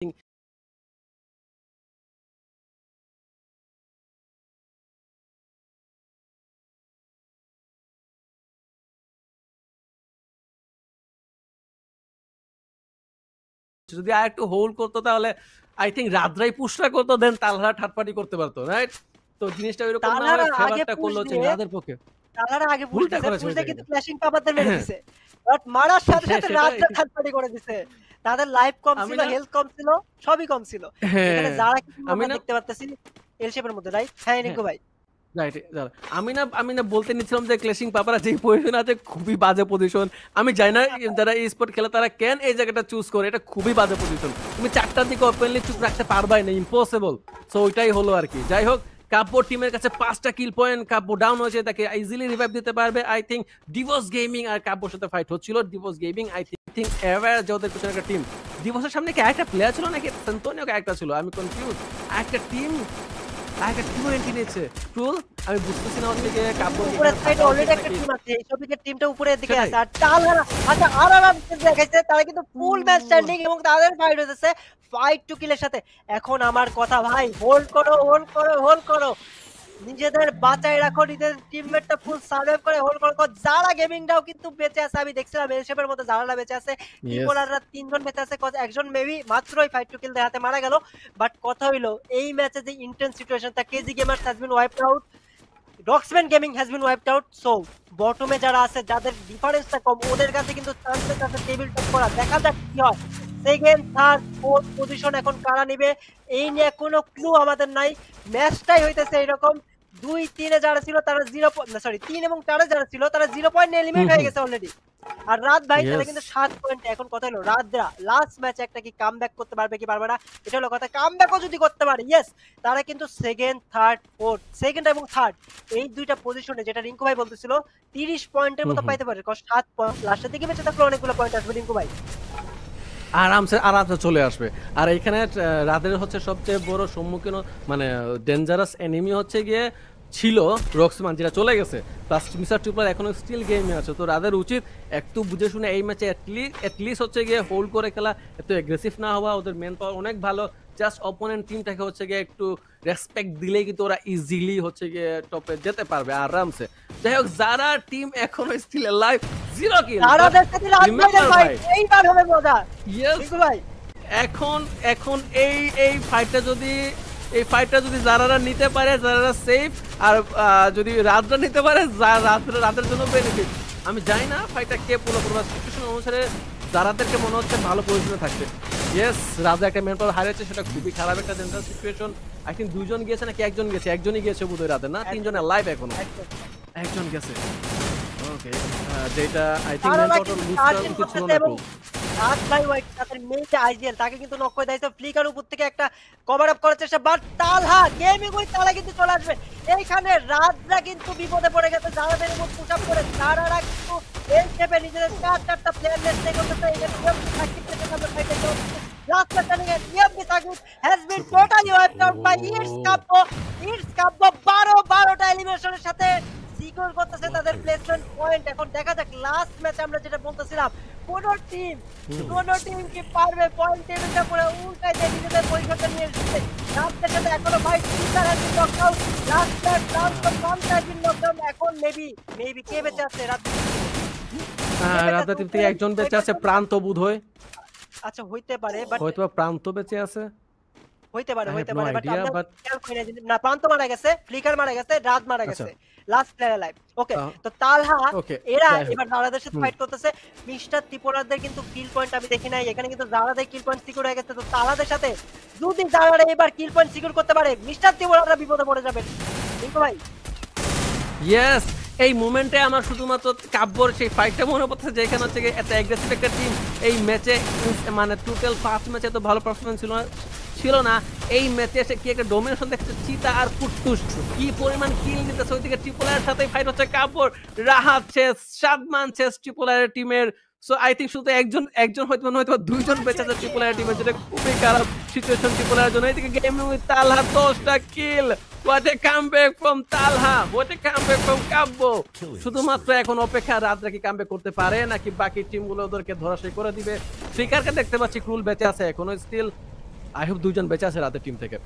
যদি আর একটু হোল্ড করতো তাহলে আই থিংক রাদ্রাই পুশটা করতো, দেন তালহা থার্ড পার্টি করতে পারতো, রাইট? তো জিনিসটা এরকম না হয় ফেভারটা করলো হচ্ছে রাদের পক্ষে। তালহারা আগে পুশ ভুলটা দিছে, করেছে পুশ ওই দিয়ে কিন্তু জায়গাটা। ক্ল্যাশিং পাপারদের মেরে দিছে। বাট মারার সাথে হ্যাঁ, সাথে সেটাই। রাতটা থার্ড পার্টি করে দিছে। তাদের লাইফ কম আমি ছিল, না হেলথ কম ছিল, সবই কম ছিল। এখানে হ্যাঁ, যারা কিন্তু আমি আমরা না দেখতে পারতেছি এল শেপের মধ্যে, রাইট? হ্যাঁ হ্যাঁ, রিঙ্কু ভাই। রাইট। আমি না বলতে নিচ্ছিলাম যে ক্লেশিং পাপারা যে পজিশন আছে খুবই বাজে পজিশন। আমি জানি না যারা এই স্পোর্ট খেলে তারা কেন এই জায়গাটা চুজ করে, এটা খুবই বাজে পজিশন। তুমি 4টার দিকে ওপেনলি চুপ রাখতে পারবাই না, ইম্পসিবল। সো ওইটাই হলো আর কি। যাই হোক, কাব্য টিমের কাছে 5টা কিল পয়েন্ট, কাব্য ডাউন হয়েছে, তাকে ইজিলি রিভাইভ দিতে পারবে। আই থিংক ডিভোর্স গেমিং আর কাব্যর সাথে ফাইট হচ্ছিল। Divorce gaming I think ever যে ওদের পিছনে একটা টিম। ডিভোর্সের সামনে কি আরেকটা প্লেয়ার ছিল নাকি সেন্টোনিও একটা ছিল? আমি কনফিউজ। আরেকটা টিম এন্ট্রি নিয়েছে ট্রুল। আমি বুঝতেছি না হচ্ছে যে কাব্য উপরের সাইডে অলরেডি একটা টিম আছে, এই সবিকের টিমটা উপরের দিকে আছে। আর তালহারা আচ্ছা আরারাম দেখাইছে, তারা কিন্তু ফুল ম্যাচ স্ট্যান্ডিং এবং তাদের ফাইট হইতেছে ফাইট টু কিলের সাথে। এখন আমার কথা ভাই, হোল্ড করো হোল্ড করো হোল্ড করো, নিজেদের বাঁচায় রাখো, নিজেদের টিমমেটটা ফুল সার্ভাইভ করে হোল্ড করো। যারা গেমিংটাও কিন্তু বেঁচে আছে, আমি দেখছিলাম এল শেপের মধ্যে যারা বেঁচে আছে, ত্রিপোলাররা 3জন বেঁচে আছে, একজন মেবি মাত্রই ফাইট টু কিল দেখাতে মারা গেল। বাট কথা হইলো এই ম্যাচে যে ইন্টেন্স সিচুয়েশনটা, KG gamers has been wiped out, Roxman gaming has been wiped out. So বটমে যারা আছে, যাদের ডিফারেন্সটা কম, ওদের কাছে কিন্তু চান্সেস আছে টেবিল টপ করা। দেখা যাক কি হয়। সেকেন্ড থার্ড ফোর্থ পজিশন এখন কারা নিবে এই নিয়ে কোনো ক্লু আমাদের নাই। ম্যাচটাই হইতেছে এরকম, 2-3 এ যারা ছিল তারা 3 এবং 4 এ যারা ছিল তারা 0 পয়েন্ট এলিমিনেট হয়ে গেছে অলরেডি। আর রাত ভাই তারা কিন্তু 7 পয়েন্ট। এখন কথা হলো রাতরা লাস্ট ম্যাচে একটা কি কামব্যাক করতে পারবে কি পারবে না, এটা হলো কথা। কামব্যাকও যদি করতে পারে, ইয়েস, তারা কিন্তু সেকেন্ড থার্ড ফোর্থ, সেকেন্ড এবং থার্ড এই দুইটা পজিশনে, যেটা রিঙ্কু ভাই বলতেছিল, 30 পয়েন্টের মতো পাইতে পারে। 7 পয়েন্ট লাস্টের দিকে বেঁচে থাকলে অনেকগুলো পয়েন্ট আসবে রিঙ্কু ভাই, আরামসে চলে আসবে। আর এখানে রাদের হচ্ছে সবচেয়ে বড় সম্মুখীন মানে ডেঞ্জারাস এনিমি হচ্ছে গিয়ে ছিল রক্সমান, যেটা চলে গেছে। প্লাস মিস্টার ট্রিপল এখনো স্টিল গেমে আছে। তো রাদের উচিত একটু বুঝে শুনে এই ম্যাচে অ্যাটলিস্ট হচ্ছে গিয়ে হোল্ড করে খেলা, এত এগ্রেসিভ না হওয়া। ওদের মেন পাওয়ার অনেক ভালো, জাস্ট অপোনেন্ট টিমটাকে হচ্ছে গিয়ে একটু রেসপেক্ট দিলেই কিন্তু ওরা ইজিলি হচ্ছে গিয়ে টপে যেতে পারবে আরামসে। যাই হোক, যারা টিম এখনো স্টিল লাইভ, 0 কিল। তারাদের সাথে রাত ভাইদের ফাইট এইবার হবে মজা রিঙ্কু ভাই। এখন এই ফাইটটা যদি যারা নিতে পারে, যারা সেফ, আর যদি রাতরা নিতে পারে, রাতের জন্য বেনিফিট। আমি জানি না ফাইটটা কে পুরো সিচুয়েশন অনুসারে যারাদেরকে মনে হচ্ছে ভালো পজিশনে থাকবে। ইয়েস, রাজা একটা মেন পাওয়ার হারিয়েছে, সেটা খুবই খারাপ একটা ডেঞ্জারাস সিচুয়েশন। আই থিংক 2জন গিয়েছে নাকি একজন গেছে? একজনই গিয়েছে বোধহয় রাতে, না 3জনের লাইভ এখনো একজন গেছে। ওকে, যেটা I think men power lose করা উচিত ছিল না। রাত ভাই ওয়াইট তাদের মেইন আইজিএল, তাকে কিন্তু নক করে দিয়েছে ফ্লিকার উপর থেকে একটা কভার আপ করার চেষ্টা। বাট তালহা গেমিং ওই তালা কিন্তু চলে আসবে এইখানে। রাতরা কিন্তু বিপদে পড়ে গেছে, যারাদের উপর পুশ আপ করে তারা কিন্তু এল শেপে নিজেদের 4টা প্লেয়ার নেট থেকে করতেছে। এখানে নিয়ম থাকি থেকে আমরা ফাইটে যাচ্ছি। লাস্ট টার্নিং এর নিয়ম বিসাগুট has been totally wiped out by its Kabya 12টা এলিমিনেশনের সাথে সিকিউর করতেছে তাদের প্লেসমেন্ট পয়েন্ট। এখন দেখা যাক লাস্ট ম্যাচে আমরা যেটা বলতেছিলাম, কোন টিম কি পারবে পয়েন্ট টেবিলটা পুরো উল্টাই দিয়ে নিজেদের পরিসরটা নিয়ে এসেছে। রাতের সাথে এখনো ভাই teacher has been knocked out, last match transfer কমটা হ্যাজ বিন নকড আউট। এখন মেবি কে বেঁচে আছে? রাত থেকে একজন বেঁচে আছে, প্রান্ত বোধহয়। আচ্ছা হইতে পারে, বাট হয়তো প্রান্ত বেঁচে আছে, হইতে পারে বাট আমরা খেয়াল করি না। প্রান্ত মারা গেছে, ফ্লিকার মারা গেছে, রাত মারা গেছে, লাস্ট প্লেয়ার লাইভ। ওকে, তো তালহা এরা এবার যারাদের সাথে ফাইট করতেছে। মিস্টার ত্রিপুরাদের কিন্তু কিল পয়েন্ট আমি দেখি নাই এখানে, কিন্তু যারাদের কিল পয়েন্ট সিকিউর হয়ে গেছে। তো তালহাদের সাথে যদি যারা এবার কিল পয়েন্ট সিকিউর করতে পারে, মিস্টার ত্রিপুরারা বিপদে পড়ে যাবে রিঙ্কু ভাই। ইয়েস, এই মোমেন্টে আমার শুধুমাত্র কাব্যর সেই ফাইটটা মনে পড়ছে, যেখানে হচ্ছে এত অ্যাগ্রেসিভ একটা টিম এই ম্যাচে, মানে টোটাল 5 ম্যাচে এত ভালো পারফরমেন্স ছিল না। এই ম্যাচে এসে কি একটা ডোমিনেশন দেখছে চিতা আর কুট্টুস, কি পরিমাণ কিল নিতেছে। ওইদিকে ট্রিপলারের সাথে ফাইট হচ্ছে কাব্যর, রাহাত শেষ, সাদমান শেষ ট্রিপলারের টিমের। সো আই থিংক শুধু একজন হয়তো 2জন বেঁচে আছে ট্রিপলারের টিমের, যেটা খুবই খারাপ সিচুয়েশন ট্রিপলারের জন্য। এইদিকে গেমিং উইথ তালহা 10টা কিল। What a comeback from Talha! What a comeback from Kabbo! শুধুমাত্র এখন অপেক্ষা রাতরা কি কামব্যাক করতে পারে নাকি বাকি টিমগুলো ওদেরকে ধরাশায়ী করে দিবে। ফ্লিকারকে দেখতে পাচ্ছি ক্রুল বেঁচে আছে এখনো স্টিল। আই হোপ দুইজন বেঁচে আছে রাতের টিম থেকে।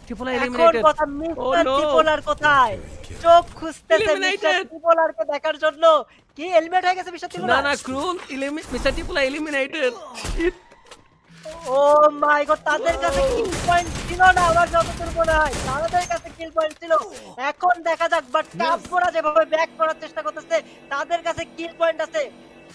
ট্রিপল এখন এলিমিনেটেড। কথা মিস্টার ট্রিপলার কোথায়? চোখ খুঁজতেছে মিস্টার ট্রিপলারকে দেখার জন্য। কি এলিমিনেট হয়ে গেছে মিস্টার না ট্রিপলার? না ক্রুল মিস্টার ট্রিপল এলিমিনেটেড। ও মাই গড, তাদের কাছে কিল পয়েন্ট ছিল না আমার যতদূর মনে হয়। তাদের কাছে কিল পয়েন্ট ছিল। এখন দেখা যাক, বাট কাপড়া যেভাবে ব্যাক করার চেষ্টা করতেছে, তাদের কাছে কিল পয়েন্ট আছে।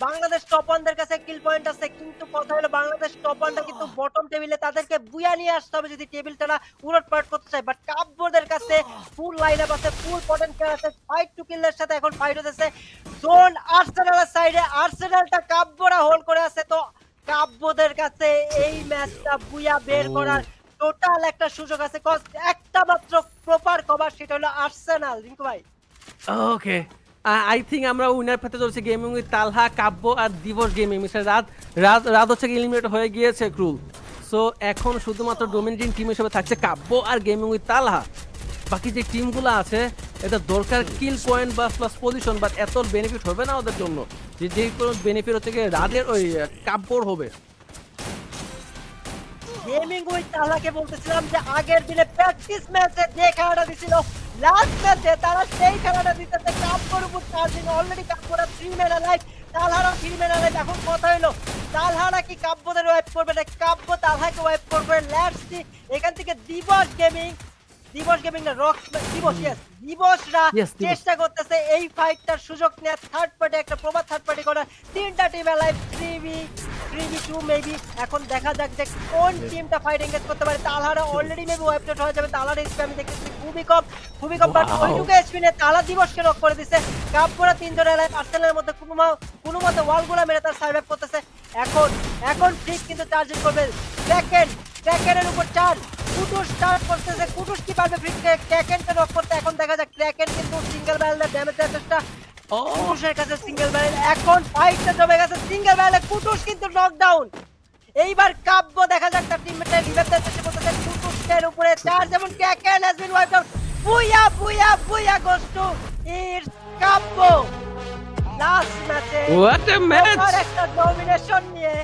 বাংলাদেশ টপ ওয়ানদের কাছে কিল পয়েন্ট আছে, কিন্তু কথা হলো বাংলাদেশ টপ ওয়ানটা কিন্তু বটম টেবিলে, তাদেরকে বুয়া নিয়ে আসতে হবে যদি টেবিলটা না উলটপালট করতে চায়। বাট কাপড়দের কাছে ফুল লাইন আপ আছে, ফুল পটেনশিয়াল আছে। ফাইট টু কিলের সাথে এখন ফাইট হতেছে জোন আর্সেনালের সাইডে। আর্সেনালটা কাপড়া হোল্ড করে আছে, তো কাব্যদের কাছে এই ম্যাচটা বুয়া বের করার টোটাল একটা সুযোগ আছে। কজ একটা মাত্র প্রপার কভার, সেটা হলো আর্সেনাল। রিঙ্কু ভাই, ওকে, আই থিঙ্ক আমরা উইনার পেতে চলছি গেমিং উইথ তালহা, কাব্য আর দিবস গেমিং। মিস্টার রাত হচ্ছে এলিমিনেট হয়ে গিয়েছে ক্রুল। সো এখন শুধুমাত্র ডোমিনেটিং টিম হিসেবে থাকছে কাব্য আর গেমিং উইথ তালহা। বাকি যে টিমগুলো আছে এটা দরকার কিল পয়েন্ট বা প্লাস পজিশন, বাট এত বেনিফিট হবে না ওদের জন্য। যে কোনো বেনিফিট হচ্ছে গিয়ে রাদের ওই কাব্যর হবে। গেমিং উইথ তালহাকে বলতেছিলাম যে আগের দিনে প্র্যাকটিস ম্যাচে যে খেলাটা দিছিল, লাস্ট ম্যাচে তারা সেই খেলাটা দিতেছে কাব্যর উপর চার্জিং। অলরেডি কাব্যরা 3 ম্যান অ্যালাইভ, তালহারা 3 ম্যান অ্যালাইভ। এখন কথা হলো তালহারা কি কাব্যদের ওয়াইপ করবে না কাব্য তালহাকে ওয়াইপ করবে? Let's see. এখান থেকে দিবস গেমিং না রক দিবস, ইয়েস দিবসরা চেষ্টা করতেছে এই ফাইটটার সুযোগ নিয়ে থার্ড পার্টি একটা প্রবাদ থার্ড পার্টি করার। তিনটা টিম অ্যালাইভ, 3v2 মেবি। এখন দেখা যাক যে কোন টিমটা ফাইট এনগেজ করতে পারে। তালহারা অলরেডি মেবি ওয়াইপড হয়ে যাবে। তালহার এইচপি আমি দেখতেছি খুবই কম বাট ওইটুকু এইচপি নিয়ে তালা দিবসকে নক করে দিছে। কাপড়া তিনজন অ্যালাইভ। আর্সেনালের মধ্যে কোনো মতে ওয়ালগুলা মেরে তার সার্ভাইভ করতেছে। এখন ঠিক কিন্তু চার্জিং করবে ক্র্যাকেনের উপর চার্জ। কুটুস স্টার্ট করতেছে, কুটুস কি পারবে ক্র্যাকেনকে নক করতে? এখন দেখা যাক ক্র্যাকেন কিন্তু সিঙ্গেল ব্যারেলের ড্যামেজ দেওয়ার চেষ্টা। কুটুসের কাছে সিঙ্গেল ব্যারেল, এখন ফাইটটা জমে গেছে সিঙ্গেল ব্যারেলে। কুটুস কিন্তু নকডাউন। এইবার কাব্য দেখা যাক তার টিমমেটটা রিভাইভ দেওয়ার চেষ্টা করতেছে। কুটুসের উপরে চার্জ এবং Kraken has been wiped out. Booyah goes to its Kabya. Last ম্যাচে হোয়াট এ ম্যাচ! একটা ডমিনেশন নিয়ে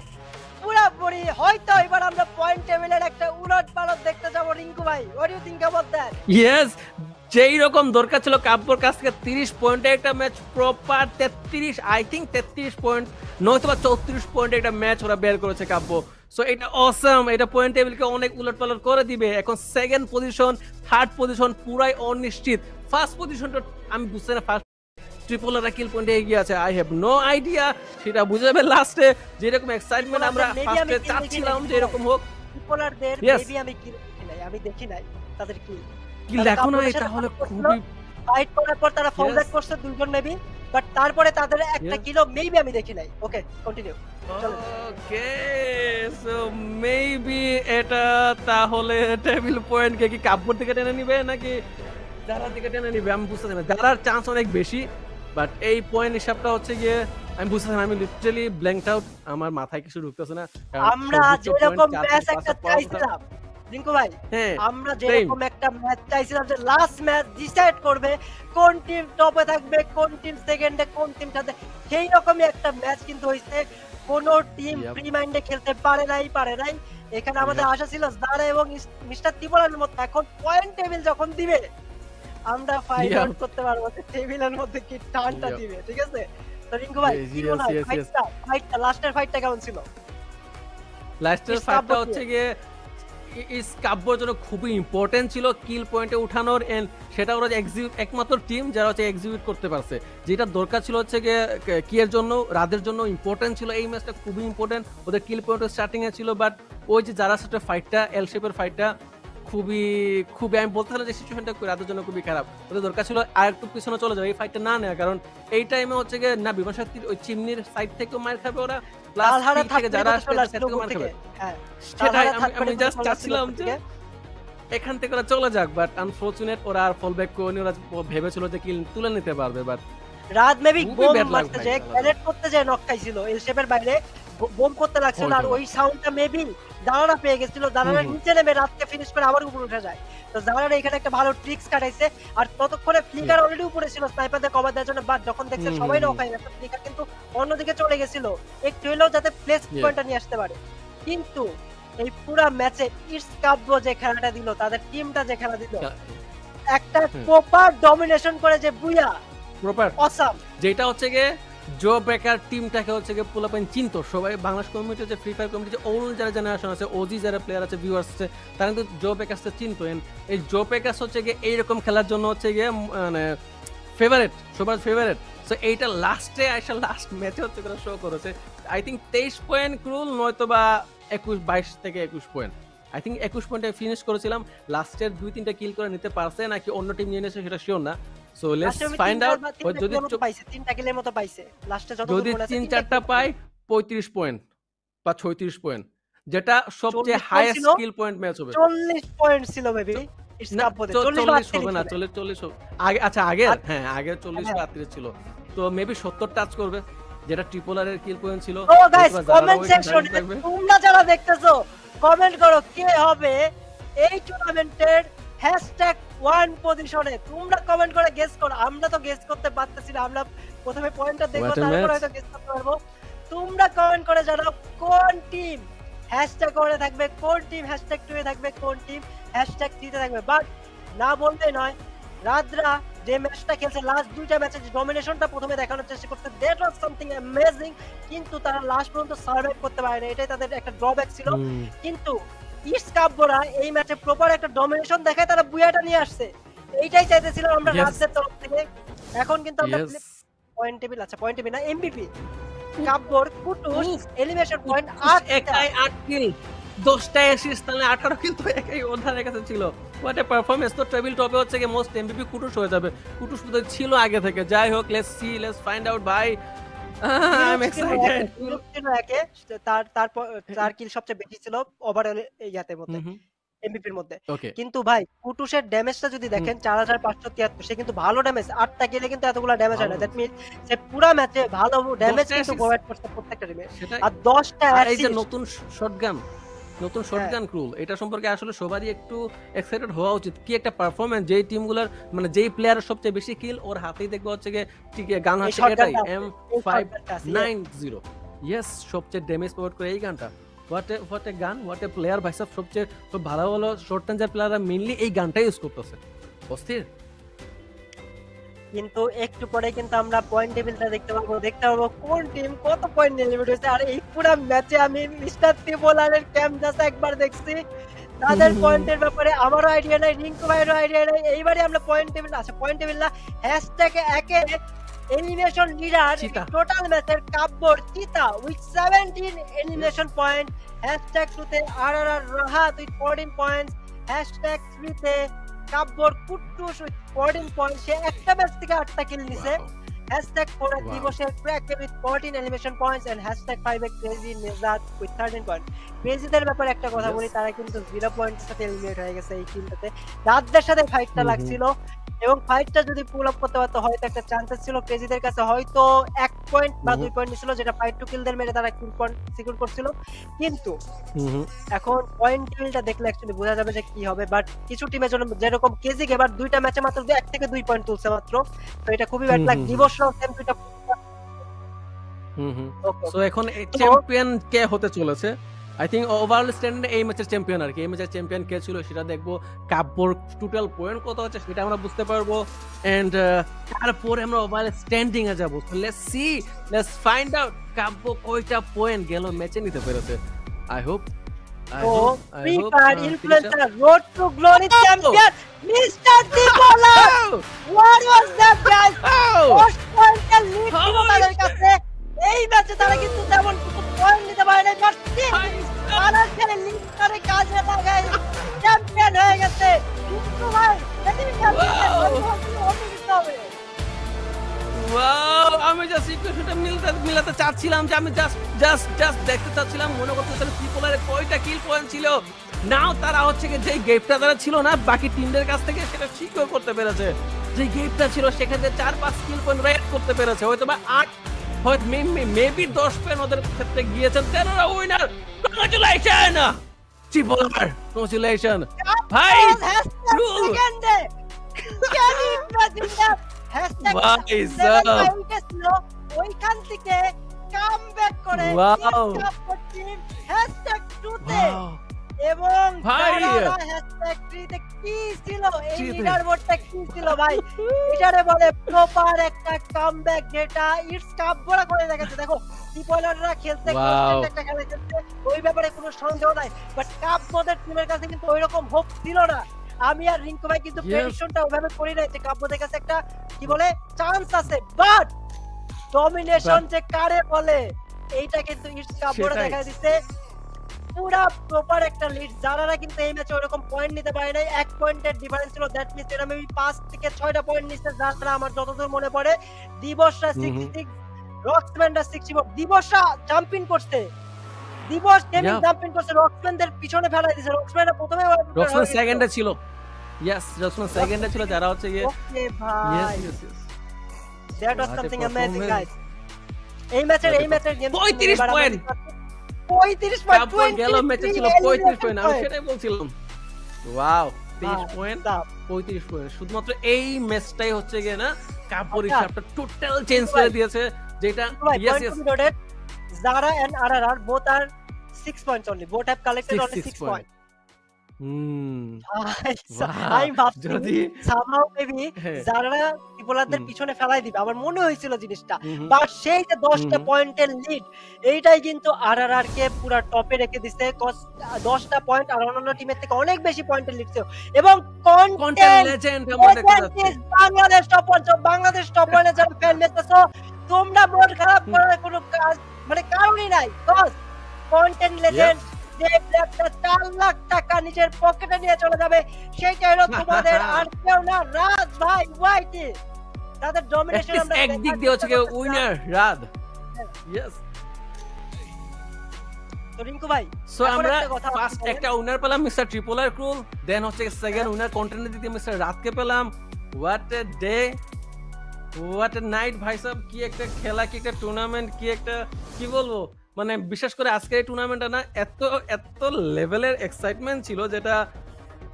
পুরোপুরি হয়তো এবার আমরা পয়েন্ট টেবিলের একটা উলটপালট দেখতে যাবো। রিঙ্কু ভাই, what do you think about that? Yes, যেই রকম দরকার ছিল কাব্যর কাছ থেকে 30 পয়েন্টে একটা match, proper 33, I think 33 point নয়তো বা 34 পয়েন্টে একটা ম্যাচ ওরা বের করেছে কাব্য। সো এটা অসাম, এটা পয়েন্ট টেবিলকে অনেক উলটপালট করে দিবে। এখন সেকেন্ড পজিশন, থার্ড পজিশন পুরাই অনিশ্চিত। ফার্স্ট পজিশনটা আমি বুঝতে না, ফার্স্ট ট্রিপলাররা কিল পয়েন্টে এগিয়ে আছে। আই হ্যাভ নো আইডিয়া, সেটা বুঝে যাবে লাস্টে। যেরকম এক্সাইটমেন্ট আমরা ফার্স্টে চাচ্ছিলাম যে এরকম হোক। ট্রিপলারদের মেবি আমি দেখি নাই তাদের কিল দেখো না, এটা হলো খুবই ফাইট করার পর তারা ফল ব্যাক করছে দুইজন মেবি, বাট তারপরে তাদের একটা কিলো মেবি আমি দেখি নাই। ওকে, কন্টিনিউ। ওকে, সো মেবি এটা তাহলে টেবিল পয়েন্টকে কি কাব্যর দিকে টেনে নিবে নাকি যারা দিকে টেনে নিবে আমি বুঝতে পারি না। যারার চান্স অনেক বেশি, বাট এই পয়েন্ট হিসাবটা হচ্ছে গিয়ে আমি বুঝতে পারি না। আমি লিটারালি ব্ল্যাঙ্কড আউট, আমার মাথায় কিছু ঢুকতেছে না। আমরা যেরকম ম্যাচ একটা চাইছিলাম রিঙ্কু ভাই, আমরা যেরকম একটা ম্যাচ চাইছিলাম যে লাস্ট ম্যাচ ডিসাইড করবে কোন টিম টপে থাকবে, কোন টিম সেকেন্ডে, কোন টিম সাথে, সেই রকমই একটা ম্যাচ কিন্তু হইছে। কোন টিম ফ্রি মাইন্ডে খেলতে পারে নাই। এখানে আমাদের আশা ছিল জারা এবং মিস্টার ত্রিপলার মধ্যে এখন পয়েন্ট টেবিল যখন দিবে আমরা ফাইট আউট করতে পারবো টেবিলের মধ্যে কি টানটা দিবে। ঠিক আছে, তো রিঙ্কু ভাই কি মনে হয় ফাইটটা লাস্টের ফাইটটা কেমন ছিল? লাস্টের ফাইটটা হচ্ছে গিয়ে ইস কাব্যর জন্য খুবই ইম্পর্টেন্ট ছিল কিল পয়েন্টে উঠানোর, এন্ড সেটা ওরা একমাত্র টিম যারা হচ্ছে এক্সিকিউট করতে পারছে। যেটা দরকার ছিল হচ্ছে গিয়ে কি এর জন্য, রাদের জন্য ইম্পর্টেন্ট ছিল এই ম্যাচটা, খুবই ইম্পর্টেন্ট। ওদের কিল পয়েন্ট স্টার্টিং এ ছিল, বাট ওই যে যারা সাথে ফাইটটা এল শেপের ফাইটটা খুবই আমি বলতে চাই যে সিচুয়েশনটা রাদের জন্য খুবই খারাপ। ওদের দরকার ছিল আর একটু পিছনে চলে যাবে, এই ফাইটটা না নেওয়া। কারণ এই টাইমে হচ্ছে গিয়ে না বিমান শক্তির ওই চিমনির সাইড থেকেও মার খাবে ওরা, প্লাস থেকে যারা আসবে সেটাও মার খাবে। সেটাই আমি জাস্ট চাচ্ছিলাম যে এখান থেকে ওরা চলে যাক, বাট আনফরচুনেট ওরা আর ফল ব্যাক করে ওরা ভেবেছিল যে কিল তুলে নিতে পারবে, বাট রাত মেবি বোম মারতে যায়, গ্রেনেড করতে যায়, নক খাইছিল এল শেপের বাইরে, বোম করতে লাগছিল। আর ওই সাউন্ডটা মেবি দাঁড়ানা পেয়ে গেছিল, দাঁড়ানা নিচে নেমে রাতকে ফিনিশ করে আবার উপরে উঠে যায়। তো দাঁড়ানা এখানে একটা ভালো ট্রিক্স কাটাইছে। আর ততক্ষণে ফ্লিকার অলরেডি উপরে ছিল স্নাইপারদের কভার দেওয়ার জন্য, বাট যখন দেখছে সবাই নক হয়ে গেছে, ফ্লিকার কিন্তু অন্যদিকে চলে গেছিল একটু হলেও যাতে প্লেস পয়েন্টটা নিয়ে আসতে পারে। কিন্তু এই পুরা ম্যাচে ইটস কাব্য যে খেলাটা দিল, তাদের টিমটা যে খেলা দিল, একটা প্রপার ডমিনেশন করে যে বুয়া প্রপার অসাম, যেটা হচ্ছে গিয়ে জো বেকার টিমটাকে হচ্ছে গিয়ে পুলাপেন চিনতো সবাই। বাংলাদেশ কমিউনিটি যে ফ্রি ফায়ার কমিউনিটি ওল্ড যারা জেনারেশন আছে, ওজি যারা প্লেয়ার আছে, ভিউয়ার্স আছে, তারা কিন্তু জো বেকার্সকে চিনতো। এই জো বেকার্স হচ্ছে গিয়ে এইরকম খেলার জন্য হচ্ছে গিয়ে মানে ফেভারিট, সবার ফেভারিট। সো এইটা লাস্টে আসা লাস্ট ম্যাচে হচ্ছে করে শো করেছে। আই থিঙ্ক 23 পয়েন্ট ক্রুল, নয়তো বা 22 থেকে 21 পয়েন্ট, আই থিঙ্ক 21 পয়েন্টে ফিনিশ করেছিলাম। লাস্টের 2-3টা কিল করে নিতে পারছে নাকি অন্য টিম নিয়ে নিয়েছে সেটা শিওর না। So let's find out. যদি পাইছে 3টা কিলের মতো পাইছে লাস্টে, যদি 3-4টা পায় 35 পয়েন্ট বা 36 পয়েন্ট, যেটা সবচেয়ে হাইয়েস্ট স্কিল পয়েন্ট ম্যাচ হবে। 40 পয়েন্ট ছিল বেবি, ইটস কাপ বলে 40 হবে না, 40 আগে, আচ্ছা আগে, হ্যাঁ আগে 40 বা 38 ছিল, তো মেবি 70 টাচ করবে, যেটা ট্রিপল আর এর কিল পয়েন্ট ছিল। ও গাইস, কমেন্ট সেকশনে তোমরা যারা দেখতেছো কমেন্ট করো কে হবে এই টুর্নামেন্টের #1 পজিশনে। তোমরা কমেন্ট করে গেস করো, আমরা তো গেস করতে পারতেছি না, আমরা প্রথমে পয়েন্টটা দেখব তারপর হয়তো গেস করতে পারবো। তোমরা কমেন্ট করে জানাও কোন টিম #1 এ থাকবে, কোন টিম #2 এ থাকবে, কোন টিম #3 তে থাকবে। বাট না বলতে নয়, রাদ্রা যে ম্যাচটা খেলছে লাস্ট দুইটা ম্যাচে যে ডমিনেশনটা প্রথমে দেখানোর চেষ্টা করতে, দ্যাট ওয়াজ সামথিং অ্যামেজিং, কিন্তু তারা লাস্ট পর্যন্ত সার্ভাইভ করতে পারে না, এটাই তাদের একটা ড্রব্যাক ছিল। কিন্তু ইটস কাপরা এই ম্যাচে প্রপার একটা ডমিনেশন দেখায় তারা বুয়াটা নিয়ে আসছে, এইটাই চাইতেছিলাম আমরা রাজ্যের তরফ থেকে। এখন কিন্তু আমরা পয়েন্ট টেবিল, আচ্ছা পয়েন্ট টেবিল না, এমভিপি কাপর কুটুস এলিমিনেশন পয়েন্ট 8 কিল, 10টা অ্যাসিস্ট, তাহলে 18 কিল তো একাই ওধারে কাছে ছিল। What a performance. তো টেবিল টপে হচ্ছে কি মোস্ট এমভিপি কুটুস হয়ে যাবে। কুটুস তো ছিল আগে থেকে। যাই হোক, let's see, let's find out ভাই। I am excited. তার কিল সবচেয়ে বেশি ছিল ওভারঅল ইয়াতের মধ্যে, এমভিপির মধ্যে। কিন্তু ভাই কুটুসের ড্যামেজটা যদি দেখেন 4573, সে কিন্তু ভালো ড্যামেজ, 8টা কিলে কিন্তু এতগুলো ড্যামেজ হয় না। দ্যাট মিন্স সে পুরো ম্যাচে ভালো ড্যামেজ কিন্তু প্রোভাইড করছে প্রত্যেকটা টিমে। আর 10টা এই যে নতুন শটগান ক্রুল, এটা সম্পর্কে আসলে সবারই একটু এক্সাইটেড হওয়া উচিত। কি একটা পারফরম্যান্স, যেই টিমগুলোর মানে যেই প্লেয়ারের সবচেয়ে বেশি কিল ওর হাতেই দেখবো হচ্ছে গিয়ে ঠিক গান হচ্ছে এটাই M590। ইয়েস, সবচেয়ে ড্যামেজ প্রোভাইড করে এই গানটা। হোয়াট এ গান, হোয়াট এ প্লেয়ার ভাই সাহেব। সবচেয়ে ভালো ভালো শর্ট রেঞ্জের প্লেয়াররা মেইনলি এই গানটাই ইউজ করতেছে। অস্থির। কিন্তু একটু পরে কিন্তু আমরা পয়েন্ট টেবিলটা দেখতে পারবো কোন টিম কত পয়েন্ট নিয়ে লিমিট হয়েছে। আর এই পুরো ম্যাচে আমি মিস্টার ত্রিপোলারের ক্যাম্প জাস্ট একবার দেখছি, তাদের পয়েন্টের ব্যাপারে আমারও আইডিয়া নাই, রিঙ্কু ভাইয়েরও আইডিয়া নাই। এইবারে আমরা পয়েন্ট টেবিল, আচ্ছা পয়েন্ট টেবিল না, #1 এলিমিনেশন লিডার টোটাল ম্যাচের কাব্বর চিতা উইথ 17 এলিমিনেশন পয়েন্ট, #2 তে আরআরআর রাহাত উইথ 14 পয়েন্টস, #3 তে কাব্বর কুট্টুস উইথ 14 পয়েন্ট, সে একটা ম্যাচ থেকে 8টা কিল নিছে। #4 দিবসের crack with 14 elimination points and #5 crazy Nijat with 13 point. ক্রেজিদের ব্যাপারে একটা কথা বলি, তারা কিন্তু 0 পয়েন্টের সাথে এলিমিনেট হয়ে গেছে এই টিমটাতে। রাতদের সাথে ফাইটটা লাগছিল এবং ফাইটটা যদি পুল আপ করতে পারতো হয়তো একটা চান্সেস ছিল ক্রেজিদের কাছে, হয়তো 1 পয়েন্ট বা 2 পয়েন্ট ছিল, যেটা ফাইট টু কিলদের মেরে তারা কিল পয়েন্ট সিকিউর করছিল। কিন্তু এখন পয়েন্ট টেবিলটা দেখলে অ্যাকচুয়ালি বোঝা যাবে যে কি হবে। বাট কিছু টিমের জন্য, যেরকম কেজি এবার 2টা ম্যাচে মাত্র 1 থেকে 2 পয়েন্ট তুলছে মাত্র, তো এটা খুবই ব্যাড লাগ। দিবসরাও সেম 2টা। সো এখন চ্যাম্পিয়ন কে হতে চলেছে? আই থিঙ্ক ওভারঅল স্ট্যান্ডার্ডে এই ম্যাচের চ্যাম্পিয়ন আর কি। এই ম্যাচের চ্যাম্পিয়ন কে ছিল সেটা দেখবো, কাব্যর টোটাল পয়েন্ট কত হচ্ছে সেটা আমরা বুঝতে পারবো, এন্ড তারপরে আমরা ওভারঅল স্ট্যান্ডিং এ যাবো। Let's see, let's find out Kabya কয়টা পয়েন্ট গেল ম্যাচে নিতে পেরেছে। I hope free fire influencer road to glory champion mister ত্রিপোলা। What was that guys? First পয়েন্টের লিড ছিল তাদের কাছে। এই ম্যাচে তারা কিন্তু তেমন কিছু পয়েন্ট নিতে পারে না, বাট তারা সেই লিডটারে কাজে লাগায় চ্যাম্পিয়ন হয়ে গেছে। কিন্তু ভাই এদিকে চ্যাম্পিয়ন ওয়াও, আমি জাস্ট ইকুয়েশনটা মিলাতে চাচ্ছিলাম, যে আমি জাস্ট দেখতে চাচ্ছিলাম, মনে করতেছিলাম ত্রিপোলারে কয়টা কিল পয়েন্ট ছিল। নাও তারা হচ্ছে কি যে গেপটা তারা ছিল না বাকি টিমদের কাছ থেকে, সেটা সিকিউর করতে পেরেছে। যে গেপটা ছিল সেখানে 4-5 কিল পয়েন্ট রাইট করতে পেরেছে, হয়তো বা 8, হয়তো মেবি 10 পয়েন্ট ওদের ক্ষেত্রে গিয়েছেন। তারা উইনার। কংগ্রাচুলেশন ত্রিপোলার, কংগ্রাচুলেশন ভাই। সেকেন্ডে ক্যান ইউ ইমাজিন দ্যাট? ওইখান থেকে কামব্যাক করে #2 তে এবং ভাই! #3 কি ছিল এই জি, জি। লিডার বোর্ডটা কি ছিল ভাই এটারে বলে প্রপার একটা কামব্যাক যেটা ইটস কাপড়া করে দেখাচ্ছে দেখো টিপলাররা খেলতে Wow! কনস্ট্যান্ট একটা খেলা খেলছে ওই ব্যাপারে কোনো সন্দেহ নাই বাট কাপ মোদের টিমের কাছে কিন্তু ওইরকম হোপ ছিল না আমি আর রিঙ্কু ভাই কিন্তু Yes! প্রেডিকশনটা ওভাবে করি নাই যে কাপ মোদের কাছে একটা কি বলে চান্স আছে বাট ডমিনেশন যে কারে বলে এইটা কিন্তু ইটস কাপড়া সেটাই। দেখা দিচ্ছে পুরা প্রপার একটা লিড যারা কিন্তু এই ম্যাচে ওরকম পয়েন্ট নিতে পারে নাই 1 পয়েন্টের ডিফারেন্স ছিল দ্যাট মিন্স এরা মেবি 5 থেকে 6টা পয়েন্ট নিচ্ছে যারা আমার যতদূর মনে পড়ে দিবসরা 66 রক্সম্যানরা 64 দিবসরা জাম্পিং করছে দিবস গেমিং Yeah. জাম্পিং করছে রক্সম্যানদের পিছনে ফেলাই দিয়েছে রক্সম্যানরা প্রথমে রক্সম্যান সেকেন্ডে ছিল ইয়েস রক্সম্যান সেকেন্ডে ছিল যারা হচ্ছে গিয়ে ওকে ইয়েস ভাই yes yes that was What a something amazing performance. Guys এই ম্যাচের গেম 35 পয়েন্ট 35 কাপ পয়েন্ট গেল ম্যাচে ছিল 35 পয়েন্ট আমি সেটাই বলছিলাম ওয়াও 23 পয়েন্ট 35 পয়েন্ট শুধুমাত্র এই ম্যাচটাই হচ্ছে গিয়ে না কাপড় আচ্ছা। হিসাবটা টোটাল চেঞ্জ করে দিয়েছে যেটা yes yes Zara and RRR both are 6 points only. Both have collected only 6 points. আমি ভাবছি যদি somehow maybe হ্যাঁ। Zara ত্রিপোলারদের হুম। পিছনে ফেলাই দিবে আমার মনে হয়েছিল জিনিসটা হুম হুম। বাট সেই যে 10টা হুম। পয়েন্টের লিড এইটাই কিন্তু RRR কে পুরো টপে রেখে দিছে 10টা পয়েন্ট আর অন্যান্য টিমের থেকে অনেক বেশি পয়েন্টের লিড ছিল এবং কন্টেন্ট কন্টেন্ট লেজেন্ড আমরা দেখতে যাচ্ছি বাংলাদেশ টপ ওয়ানে যারা ফ্যান মেসেছো তোমরা মন খারাপ করার কোনো কাজ মানে কারণই নাই কজ কন্টেন্ট লেজেন্ড যে প্লেয়ারটা 4 লাখ টাকা নিজের পকেটে নিয়ে চলে যাবে সেইটা হলো তোমাদের আর কেউ না রাজ ভাই ওয়াইটি তাদের ডমিনেশন আমরা একদিক দিয়ে হচ্ছে গিয়ে উইনার রাদ ইয়েস তো রিঙ্কু ভাই সো এখন আমরা একটা কথা ফার্স্ট বলেন। একটা উইনার পেলাম মিস্টার ট্রিপলার ক্রুল দেন হচ্ছে সেকেন্ড উইনার কন্টেন্ট দিতে মিস্টার রাতকে পেলাম what a day what a night ভাই সাহেব কি একটা খেলা কি একটা টুর্নামেন্ট কি একটা কি বলবো মানে বিশেষ করে আজকের এই টুর্নামেন্টটা না এত এত লেভেলের এক্সাইটমেন্ট ছিল যেটা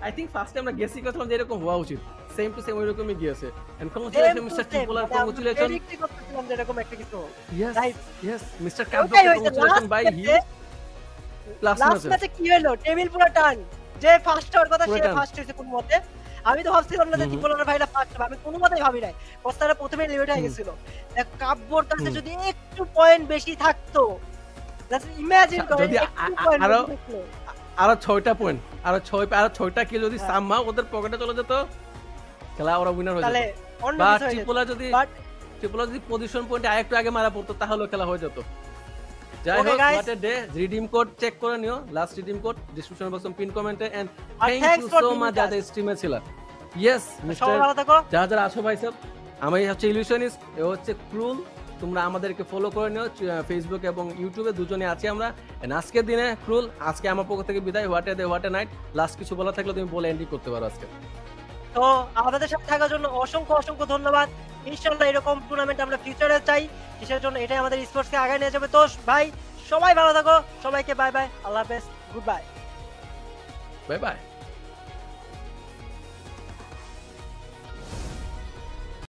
আই থিংক ফার্স্টে আমরা গেসি করছিলাম যে এরকম হওয়া উচিত সেম টু সেম ওইরকমই গিয়েছে এন্ড কংগ্রাচুলেশন মিস্টার ট্রিপলার কংগ্রাচুলেশন predict করতেছিলাম যে এরকম একটা কিছু yes Right. Yes mister cup ওটাই হয়েছে, কংগ্রাচুলেশন last বাই হি match-এ- লাস্ট লাস্ট ম্যাচে ম্যাচে কি হলো টেবিল পুরো টান যে ফার্স্ট হওয়ার কথা পুরো সে টান। ফার্স্ট হয়েছে কোনো মতে আমি তো ভাবছিলাম না যে হুম হুম। ত্রিপোলার ভাইরা ফার্স্ট হবে আমি কোনো মতেই ভাবি নাই কস্তারা প্রথমে লিমিট হয়ে হুম। গেছিল কাব্যর কাছে হুম। যদি একটু পয়েন্ট বেশি থাকতো জাস্ট ইমাজিন করেন যদি একটু পয়েন্ট আরো- বেশি থাকলো। আরো 6টা পয়েন্ট আরো 6টা কি যদি হ্যাঁ। সামহা ওদের পকেটে চলে যেত খেলা ওরা উইনার হয়ে তাহলে যেত অন্য বা কিছু হয়ে যেত। ট্রিপলা যদি But ট্রিপলা যদি পজিশন পয়েন্টে আরেকটু আগে মারা পড়তো তাহলে খেলা হয়ে যেত যাই Okay, হোক guys. What a day redeem code check করে নিও লাস্ট রিডিম কোড ডিসক্রিপশন বক্সে পিন কমেন্টে এন্ড আর thank thanks you for so being much with যাদের us. স্ট্রিমে ছিল ইয়েস মিস্টার সবাই ভালো থাকো যারা যারা আছো ভাই সব আমি হচ্ছে ইলিউশনিস্ট এ হচ্ছে ক্রুল তোমরা আমাদেরকে ফলো করে নিও ফেসবুক এবং ইউটিউবে দুজনে আছি আমরা And আজকের দিনে ক্রুল আজকে আমার পক্ষ থেকে বিদায় what a day what a night last কিছু বলা থাকলে তুমি বলে এন্ডিং করতে পারো আজকে তো আমাদের সাথে থাকার জন্য অসংখ্য অসংখ্য ধন্যবাদ ইনশাআল্লাহ এরকম টুর্নামেন্ট আমরা ফিউচারে চাই কিসের জন্য এটাই আমাদের স্পোর্টসকে আগায় নিয়ে যাবে তো ভাই সবাই ভালো থাকো সবাইকে বাই বাই আল্লাহ হাফেজ গুড বাই বাই বাই